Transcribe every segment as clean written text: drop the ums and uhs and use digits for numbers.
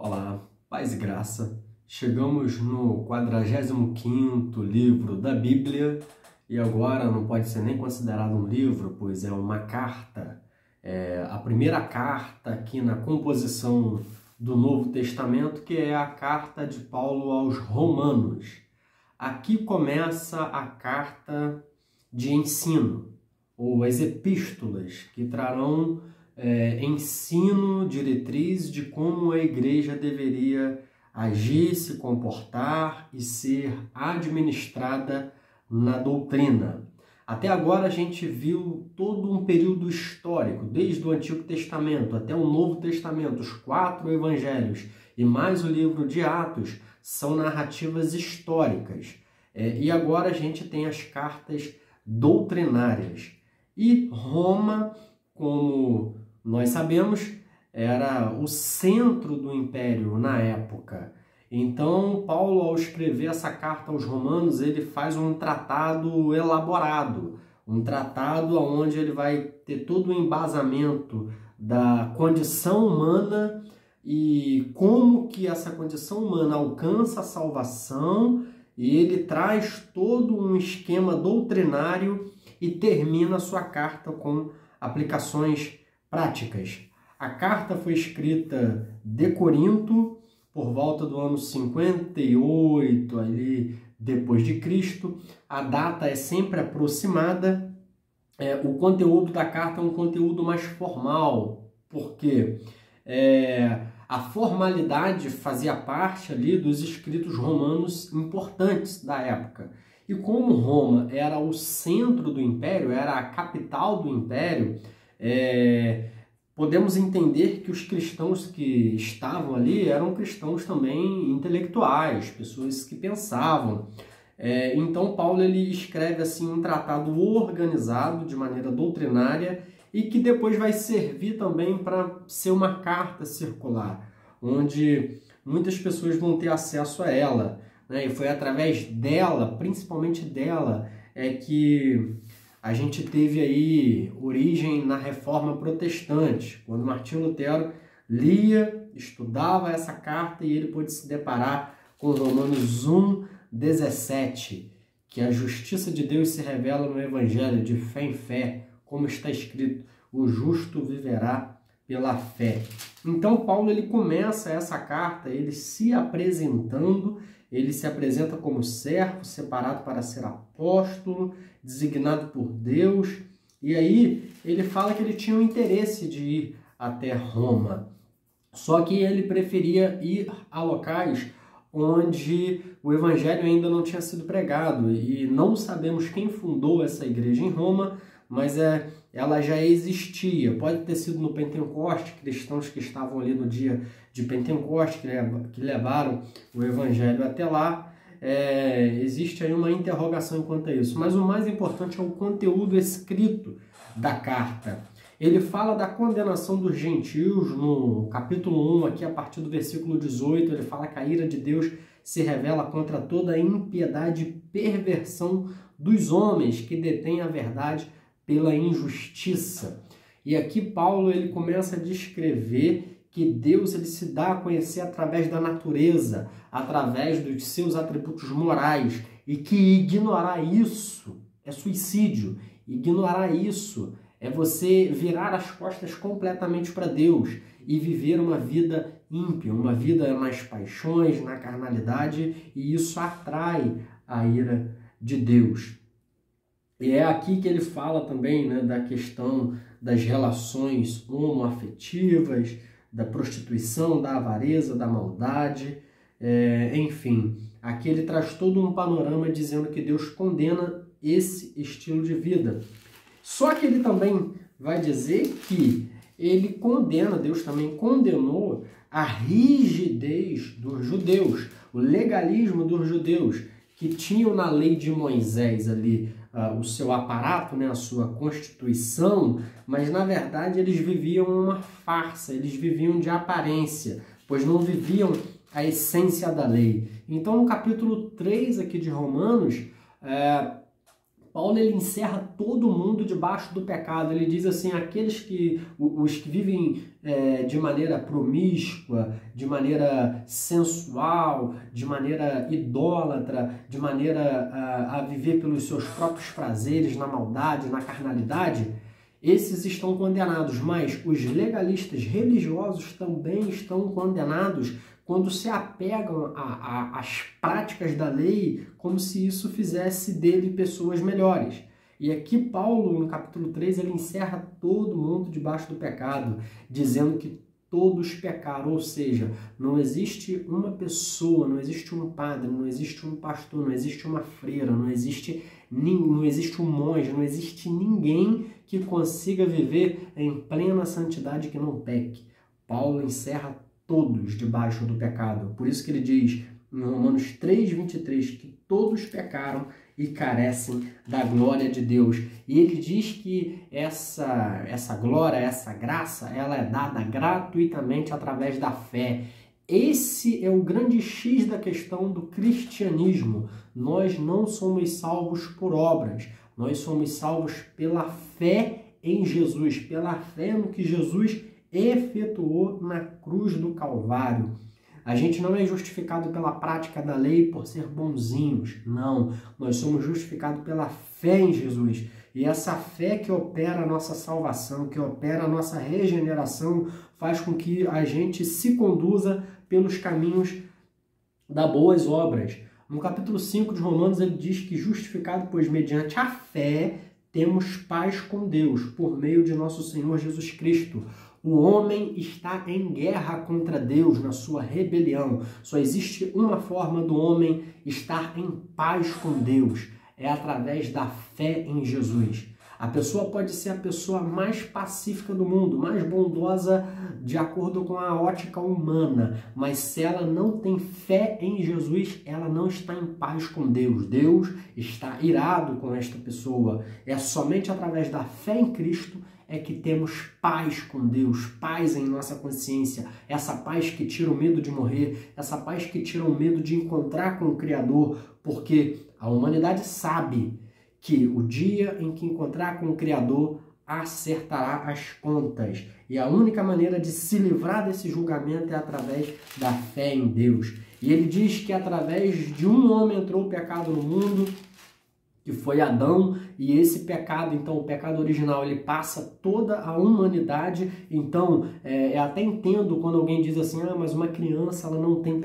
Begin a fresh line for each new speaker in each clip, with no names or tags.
Olá, paz e graça. Chegamos no 45º livro da Bíblia e agora não pode ser nem considerado um livro, pois é uma carta. É a primeira carta aqui na composição do Novo Testamento, que é a carta de Paulo aos Romanos. Aqui começa a carta de ensino, ou as epístolas, que trarão ensino, diretriz de como a igreja deveria agir, se comportar e ser administrada na doutrina. Até agora a gente viu todo um período histórico, desde o Antigo Testamento até o Novo Testamento, os 4 evangelhos e mais o livro de Atos são narrativas históricas. E agora a gente tem as cartas doutrinárias. E Roma, como nós sabemos, era o centro do império na época. Então, Paulo, ao escrever essa carta aos romanos, ele faz um tratado elaborado, um tratado onde ele vai ter todo o embasamento da condição humana e como que essa condição humana alcança a salvação, e ele traz todo um esquema doutrinário e termina a sua carta com aplicações práticas. A carta foi escrita de Corinto por volta do ano 58 ali depois de Cristo. A data é sempre aproximada. O conteúdo da carta é um conteúdo mais formal, porque a formalidade fazia parte ali dos escritos romanos importantes da época. E como Roma era o centro do império, era a capital do império, podemos entender que os cristãos que estavam ali eram cristãos também intelectuais, pessoas que pensavam. Então Paulo ele escreve assim um tratado organizado de maneira doutrinária e que depois vai servir também para ser uma carta circular, onde muitas pessoas vão ter acesso a ela, né? E foi através dela, principalmente dela, que a gente teve aí origem na Reforma Protestante, quando Martinho Lutero lia, estudava essa carta e ele pôde se deparar com Romanos 1:17, que a justiça de Deus se revela no Evangelho de fé em fé, como está escrito, o justo viverá pela fé. Então Paulo ele começa essa carta, ele se apresentando, ele se apresenta como servo, separado para ser apóstolo, designado por Deus, e aí ele fala que ele tinha o interesse de ir até Roma, só que ele preferia ir a locais onde o evangelho ainda não tinha sido pregado, e não sabemos quem fundou essa igreja em Roma, mas ela já existia. Pode ter sido no Pentecoste, cristãos que estavam ali no dia de Pentecoste, que levaram o evangelho até lá. Existe aí uma interrogação quanto a isso, mas o mais importante é o conteúdo escrito da carta. Ele fala da condenação dos gentios no capítulo 1, aqui a partir do versículo 18, ele fala que a ira de Deus se revela contra toda a impiedade e perversão dos homens que detêm a verdade pela injustiça. E aqui Paulo ele começa a descrever que Deus ele se dá a conhecer através da natureza, através dos seus atributos morais, e que ignorar isso é suicídio. Ignorar isso é você virar as costas completamente para Deus e viver uma vida ímpia, uma vida nas paixões, na carnalidade, e isso atrai a ira de Deus. E é aqui que ele fala também, né, da questão das relações homoafetivas, da prostituição, da avareza, da maldade, enfim. Aqui ele traz todo um panorama dizendo que Deus condena esse estilo de vida. Só que ele também vai dizer que ele condena, Deus também condenou a rigidez dos judeus, o legalismo dos judeus, que tinham na lei de Moisés ali o seu aparato, né, a sua constituição, mas na verdade eles viviam uma farsa, eles viviam de aparência, pois não viviam a essência da lei. Então no capítulo 3 aqui de Romanos, Paulo ele encerra todo mundo debaixo do pecado. Ele diz assim, os que vivem de maneira promíscua, de maneira sensual, de maneira idólatra, de maneira a viver pelos seus próprios prazeres, na maldade, na carnalidade, esses estão condenados, mas os legalistas religiosos também estão condenados quando se apegam às práticas da lei como se isso fizesse dele pessoas melhores. E aqui Paulo, no capítulo 3, ele encerra todo mundo debaixo do pecado, dizendo que todos pecaram, ou seja, não existe uma pessoa, não existe um padre, não existe um pastor, não existe uma freira, não existe um monge, não existe ninguém que consiga viver em plena santidade que não peque. Paulo encerra todos debaixo do pecado. Por isso que ele diz em Romanos 3:23 que todos pecaram e carecem da glória de Deus. E ele diz que essa glória, essa graça, ela é dada gratuitamente através da fé. Esse é o grande X da questão do cristianismo. Nós não somos salvos por obras, nós somos salvos pela fé em Jesus, pela fé no que Jesus efetuou na cruz do Calvário. A gente não é justificado pela prática da lei por ser bonzinhos, não. Nós somos justificados pela fé em Jesus. E essa fé que opera a nossa salvação, que opera a nossa regeneração, faz com que a gente se conduza pelos caminhos das boas obras. No capítulo 5 de Romanos, ele diz que justificado, pois mediante a fé, temos paz com Deus, por meio de nosso Senhor Jesus Cristo. O homem está em guerra contra Deus na sua rebelião. Só existe uma forma do homem estar em paz com Deus. É através da fé em Jesus. A pessoa pode ser a pessoa mais pacífica do mundo, mais bondosa de acordo com a ótica humana, mas se ela não tem fé em Jesus, ela não está em paz com Deus. Deus está irado com esta pessoa. É somente através da fé em Cristo é que temos paz com Deus, paz em nossa consciência, essa paz que tira o medo de morrer, essa paz que tira o medo de encontrar com o Criador, porque a humanidade sabe que o dia em que encontrar com o Criador acertará as contas. E a única maneira de se livrar desse julgamento é através da fé em Deus. E ele diz que através de um homem entrou o pecado no mundo, que foi Adão, e esse pecado, então, o pecado original, ele passa toda a humanidade. Então, eu até entendo quando alguém diz assim, mas uma criança, ela não tem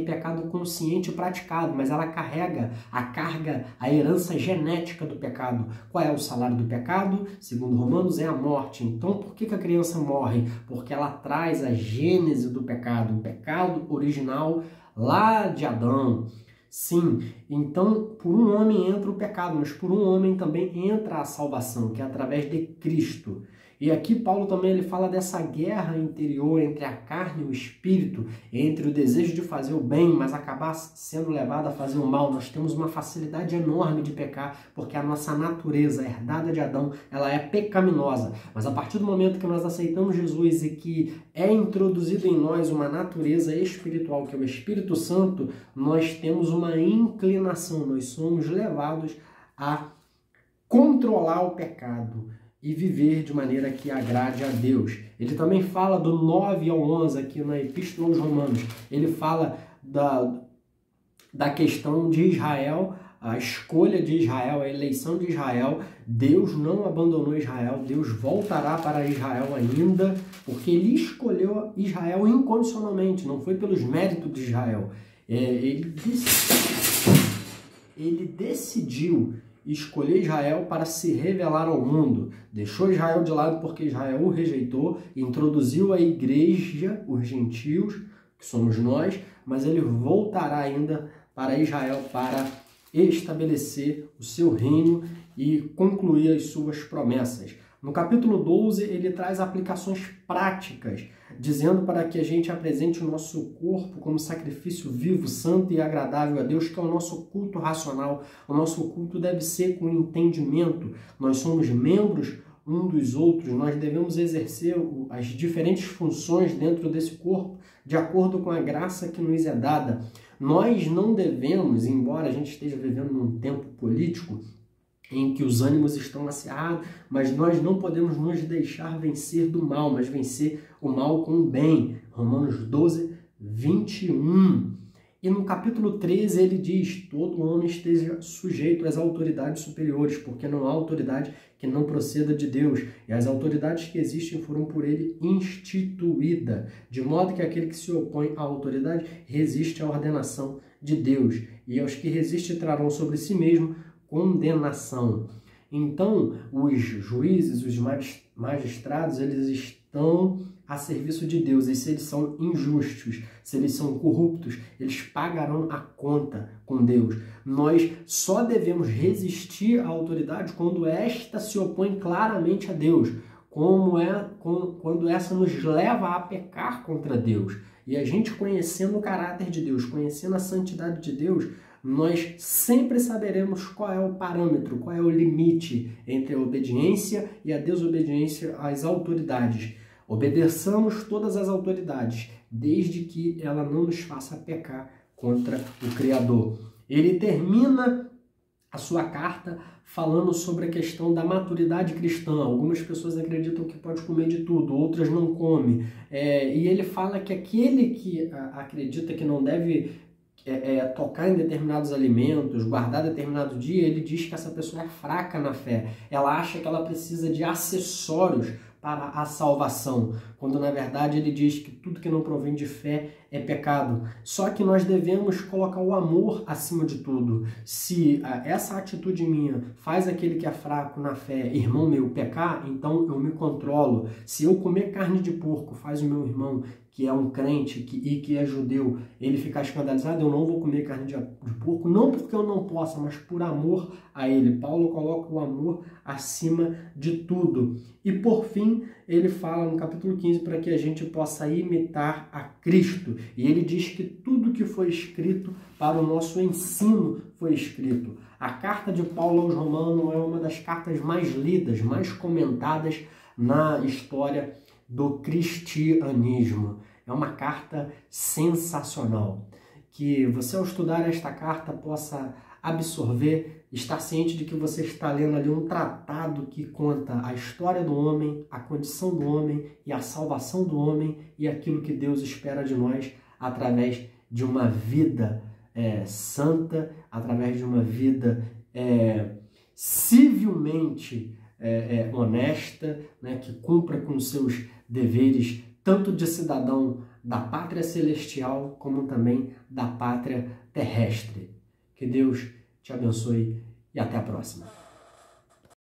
pecado consciente e praticado, mas ela carrega a carga, a herança genética do pecado. Qual é o salário do pecado? Segundo Romanos, é a morte. Então, por que a criança morre? Porque ela traz a gênese do pecado, o pecado original lá de Adão. Sim, então por um homem entra o pecado, mas por um homem também entra a salvação, que é através de Cristo. E aqui Paulo também ele fala dessa guerra interior entre a carne e o espírito, entre o desejo de fazer o bem, mas acabar sendo levado a fazer o mal. Nós temos uma facilidade enorme de pecar, porque a nossa natureza, a herdada de Adão, ela é pecaminosa. Mas a partir do momento que nós aceitamos Jesus e que é introduzido em nós uma natureza espiritual, que é o Espírito Santo, nós temos uma inclinação, nós somos levados a controlar o pecado e viver de maneira que agrade a Deus. Ele também fala do 9 ao 11 aqui na Epístola aos Romanos. Ele fala da questão de Israel, a escolha de Israel, a eleição de Israel. Deus não abandonou Israel, Deus voltará para Israel ainda, porque ele escolheu Israel incondicionalmente, não foi pelos méritos de Israel. Ele decidiu escolher Israel para se revelar ao mundo. Deixou Israel de lado porque Israel o rejeitou, introduziu a igreja, os gentios, que somos nós, mas ele voltará ainda para Israel para estabelecer o seu reino e concluir as suas promessas. No capítulo 12, ele traz aplicações práticas, dizendo para que a gente apresente o nosso corpo como sacrifício vivo, santo e agradável a Deus, que é o nosso culto racional. O nosso culto deve ser com entendimento. Nós somos membros um dos outros, nós devemos exercer as diferentes funções dentro desse corpo, de acordo com a graça que nos é dada. Nós não devemos, embora a gente esteja vivendo num tempo político, em que os ânimos estão acirrados, mas nós não podemos nos deixar vencer do mal, mas vencer o mal com o bem. Romanos 12, 21. E no capítulo 13 ele diz: todo homem esteja sujeito às autoridades superiores, porque não há autoridade que não proceda de Deus, e as autoridades que existem foram por ele instituídas, de modo que aquele que se opõe à autoridade resiste à ordenação de Deus, e aos que resistem trarão sobre si mesmo condenação. Então, os juízes, os magistrados, eles estão a serviço de Deus, e se eles são injustos, se eles são corruptos, eles pagarão a conta com Deus. Nós só devemos resistir à autoridade quando esta se opõe claramente a Deus, quando essa nos leva a pecar contra Deus. E a gente conhecendo o caráter de Deus, conhecendo a santidade de Deus, nós sempre saberemos qual é o parâmetro, qual é o limite entre a obediência e a desobediência às autoridades. Obedeçamos todas as autoridades, desde que ela não nos faça pecar contra o Criador. Ele termina a sua carta falando sobre a questão da maturidade cristã. Algumas pessoas acreditam que pode comer de tudo, outras não comem. E ele fala que aquele que acredita que não deve tocar em determinados alimentos, guardar determinado dia, ele diz que essa pessoa é fraca na fé. Ela acha que ela precisa de acessórios para a salvação, quando na verdade ele diz que tudo que não provém de fé é pecado. Só que nós devemos colocar o amor acima de tudo. Se essa atitude minha faz aquele que é fraco na fé, irmão meu, pecar, então eu me controlo. Se eu comer carne de porco faz o meu irmão, que é um crente e que é judeu, ele ficar escandalizado, eu não vou comer carne de porco, não porque eu não possa, mas por amor a ele. Paulo coloca o amor acima de tudo. E por fim, ele fala no capítulo 15 para que a gente possa imitar a Cristo. E ele diz que tudo que foi escrito para o nosso ensino foi escrito. A carta de Paulo aos Romanos é uma das cartas mais lidas, mais comentadas na história do cristianismo. É uma carta sensacional. Que você, ao estudar esta carta, possa absorver, estar ciente de que você está lendo ali um tratado que conta a história do homem, a condição do homem e a salvação do homem e aquilo que Deus espera de nós através de uma vida santa, através de uma vida civilmente honesta, né, que cumpra com seus deveres, tanto de cidadão da pátria celestial, como também da pátria terrestre. Que Deus te abençoe e até a próxima.